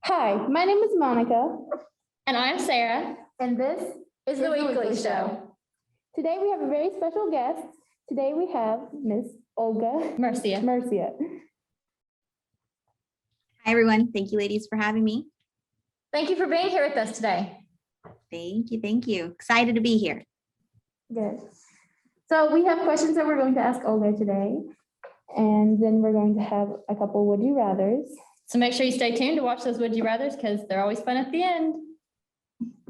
Hi, my name is Monica. And I'm Sarah. And this is the Weekly Show. Today we have a very special guest. Today we have Miss Olga Murcia. Hi, everyone. Thank you, ladies, for having me. Thank you for being here with us today. Thank you. Thank you. Excited to be here. Good. So we have questions that we're going to ask Olga today. And then we're going to have a couple would you rathers. So make sure you stay tuned to watch those would you rathers because they're always fun at the end.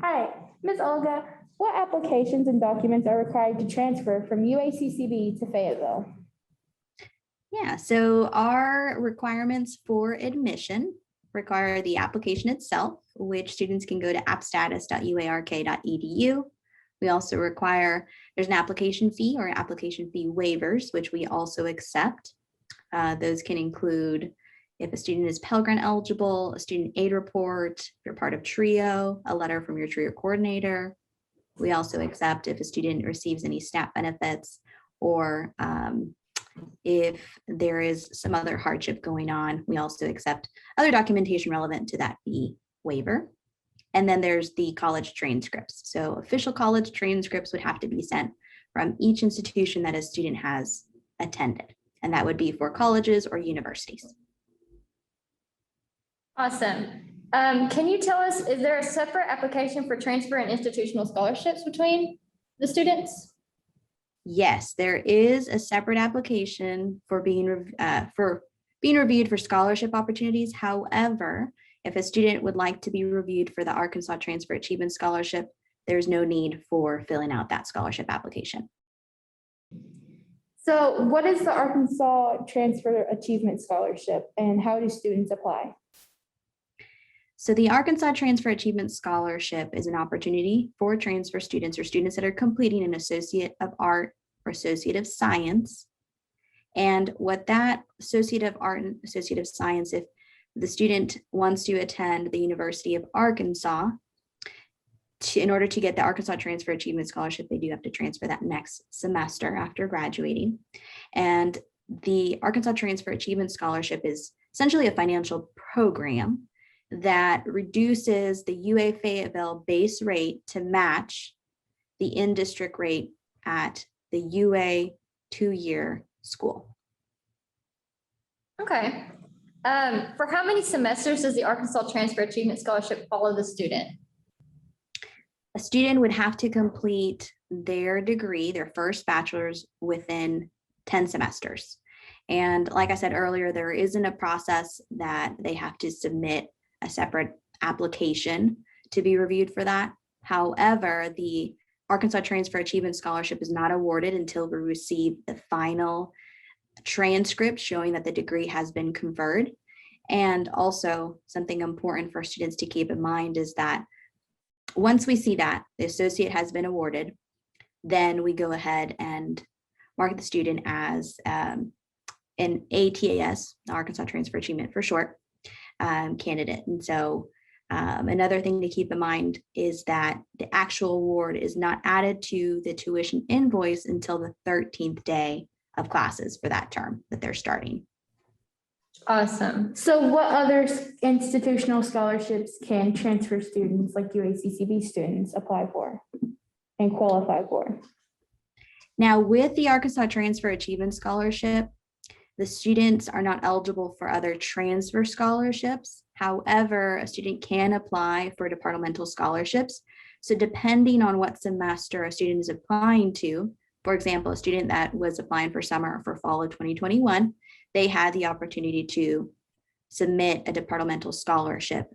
Hi, Miss Olga, what applications and documents are required to transfer from UACCB to Fayetteville? Yeah, so our requirements for admission require the application itself, which students can go to appstatus.uark.edu. We also require, there's an application fee or application fee waivers, which we also accept. Those can include if a student is Pell Grant eligible, a student aid report, if you're part of TRIO, a letter from your TRIO coordinator. We also accept if a student receives any SNAP benefits or if there is some other hardship going on. We also accept other documentation relevant to that fee waiver. And then there's the college transcripts. So official college transcripts would have to be sent from each institution that a student has attended. And that would be for colleges or universities. Awesome. Can you tell us, is there a separate application for transfer and institutional scholarships between the students? Yes, there is a separate application for being reviewed for scholarship opportunities. However, if a student would like to be reviewed for the Arkansas Transfer Achievement Scholarship, there's no need for filling out that scholarship application. So what is the Arkansas Transfer Achievement Scholarship and how do students apply? So the Arkansas Transfer Achievement Scholarship is an opportunity for transfer students or students that are completing an Associate of Art or Associate of Science. And what that Associate of Art and Associate of Science, if the student wants to attend the University of Arkansas, in order to get the Arkansas Transfer Achievement Scholarship, they do have to transfer that next semester after graduating. And the Arkansas Transfer Achievement Scholarship is essentially a financial program that reduces the U of A Fayetteville base rate to match the in-district rate at the UA two-year school. Okay. For how many semesters does the Arkansas Transfer Achievement Scholarship follow the student? A student would have to complete their degree, their first bachelor's, within 10 semesters. And like I said earlier, there isn't a process that they have to submit a separate application to be reviewed for that. However, the Arkansas Transfer Achievement Scholarship is not awarded until we receive the final transcript showing that the degree has been conferred. And also something important for students to keep in mind is that once we see that the associate has been awarded, then we go ahead and mark the student as an ATAS, Arkansas Transfer Achievement for short, candidate. And so another thing to keep in mind is that the actual award is not added to the tuition invoice until the 13th day of classes for that term that they're starting. Awesome. So what other institutional scholarships can transfer students like UACCB students apply for and qualify for? Now, with the Arkansas Transfer Achievement Scholarship, the students are not eligible for other transfer scholarships. However, a student can apply for departmental scholarships. So depending on what semester a student is applying to, for example, a student that was applying for summer or for fall of 2021, they had the opportunity to submit a departmental scholarship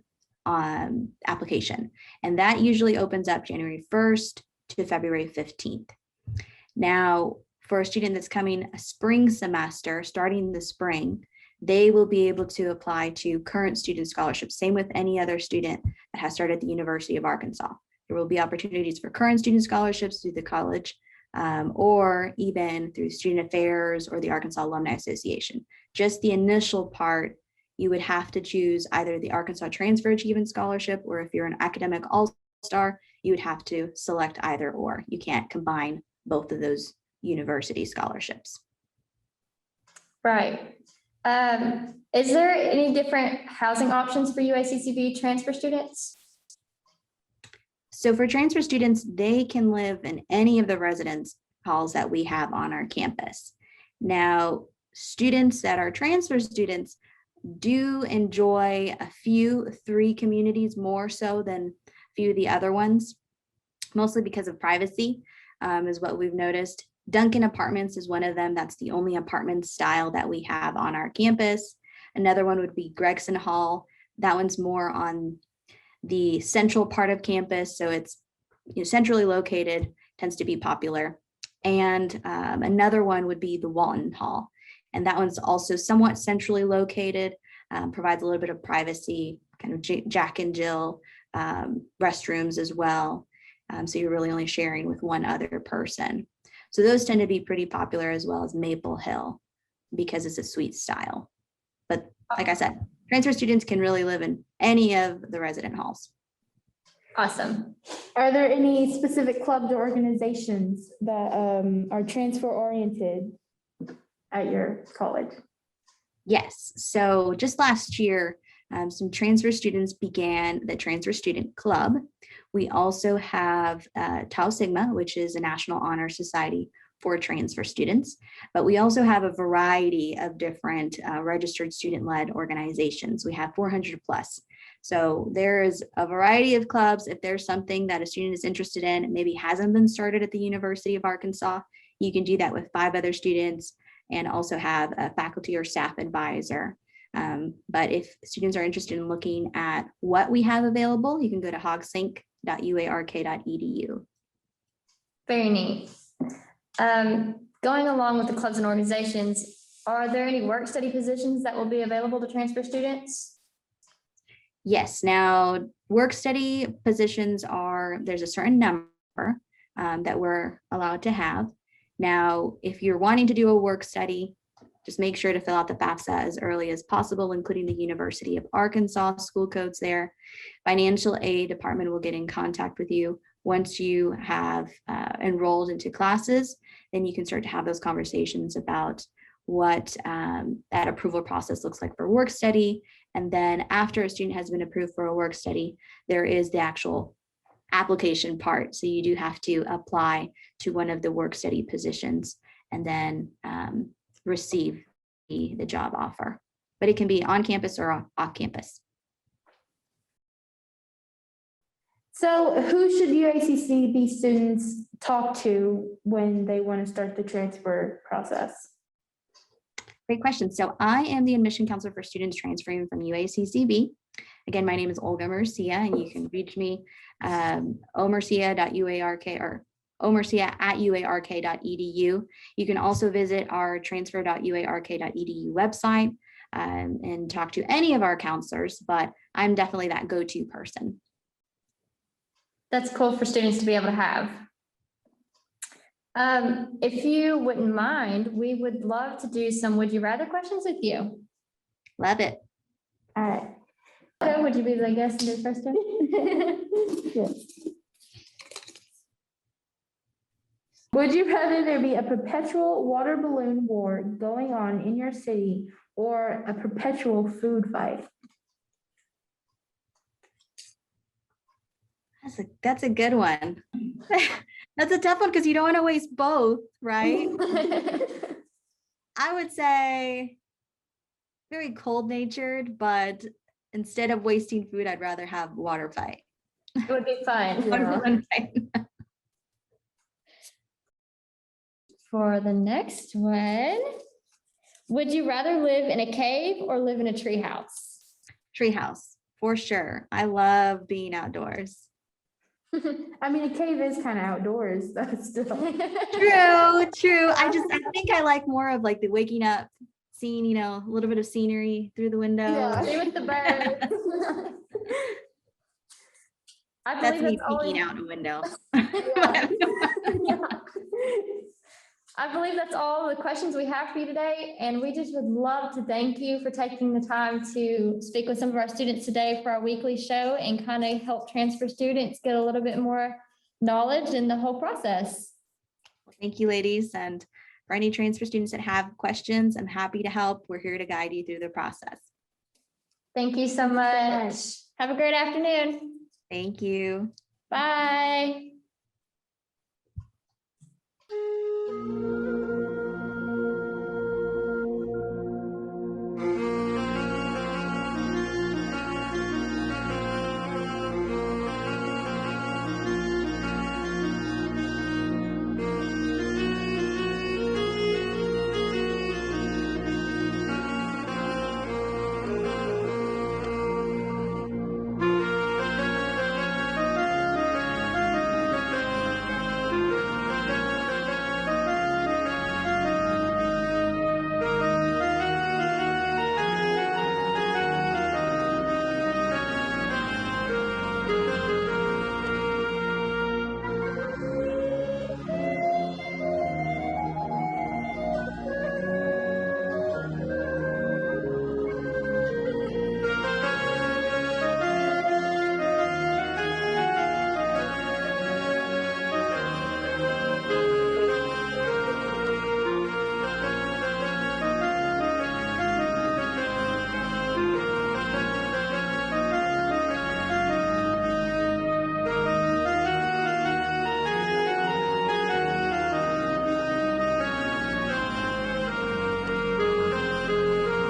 application. And that usually opens up January 1st to February 15th. Now, for a student that's coming a spring semester, starting the spring, they will be able to apply to current student scholarships. Same with any other student that has started at the University of Arkansas. There will be opportunities for current student scholarships through the college or even through Student Affairs or the Arkansas Alumni Association. Just the initial part, you would have to choose either the Arkansas Transfer Achievement Scholarship, or if you're an academic all-star, you would have to select either or. You can't combine both of those university scholarships. Right. Is there any different housing options for UACCB transfer students? So for transfer students, they can live in any of the residence halls that we have on our campus. Now, students that are transfer students do enjoy three communities more so than a few of the other ones, mostly because of privacy, is what we've noticed. Duncan Apartments is one of them. That's the only apartment style that we have on our campus. Another one would be Gregson Hall. That one's more on the central part of campus, so it's centrally located, tends to be popular. And another one would be the Walton Hall, and that one's also somewhat centrally located, provides a little bit of privacy, kind of Jack and Jill restrooms as well. So you're really only sharing with one other person. So those tend to be pretty popular, as well as Maple Hill, because it's a suite style. But like I said, transfer students can really live in any of the resident halls. Awesome. Are there any specific clubs or organizations that are transfer oriented at your college? Yes. So just last year, some transfer students began the Transfer Student Club. We also have Tau Sigma, which is a National Honor Society for transfer students, but we also have a variety of different registered student-led organizations. We have 400 plus. So there's a variety of clubs. If there's something that a student is interested in, maybe hasn't been started at the University of Arkansas, you can do that with 5 other students and also have a faculty or staff advisor. But if students are interested in looking at what we have available, you can go to hogsync.uark.edu. Very neat. Going along with the clubs and organizations, are there any work study positions that will be available to transfer students? Yes. Now, work study positions there's a certain number that we're allowed to have. Now, if you're wanting to do a work study, just make sure to fill out the FAFSA as early as possible, including the University of Arkansas school codes there. Financial aid department will get in contact with you once you have enrolled into classes. Then you can start to have those conversations about what that approval process looks like for work study. And then after a student has been approved for a work study, there is the actual application part. So you do have to apply to one of the work study positions and then receive the job offer. But it can be on campus or off campus. So who should UACCB students talk to when they want to start the transfer process? Great question. So I am the admission counselor for students transferring from UACCB. Again, my name is Olga Murcia, and you can reach me omurcia.uark or omurcia@uark.edu. You can also visit our transfer.uark.edu website and talk to any of our counselors, but I'm definitely that go-to person. That's cool for students to be able to have. If you wouldn't mind, we would love to do some would you rather questions with you. Love it. All right. So would you be the guest in the first one? Yes. Would you rather there be a perpetual water balloon war going on in your city or a perpetual food fight? That's a good one. That's a tough one because you don't want to waste both, right? I would say very cold natured, but instead of wasting food, I'd rather have water fight. It would be fun. Water fight. For the next one, would you rather live in a cave or live in a tree house? Treehouse, for sure. I love being outdoors. I mean, a cave is kind of outdoors, though, still. True. I think I like more of like the waking up, seeing, a little bit of scenery through the window. Yeah. Stay with the birds. I That's believe me all peeking out a window. I believe that's all the questions we have for you today, and we just would love to thank you for taking the time to speak with some of our students today for our weekly show and kind of help transfer students get a little bit more knowledge in the whole process. Thank you, ladies, and For any transfer students that have questions, I'm happy to help. We're here to guide you through the process. Thank you so much. Have a great afternoon. Thank you. Bye.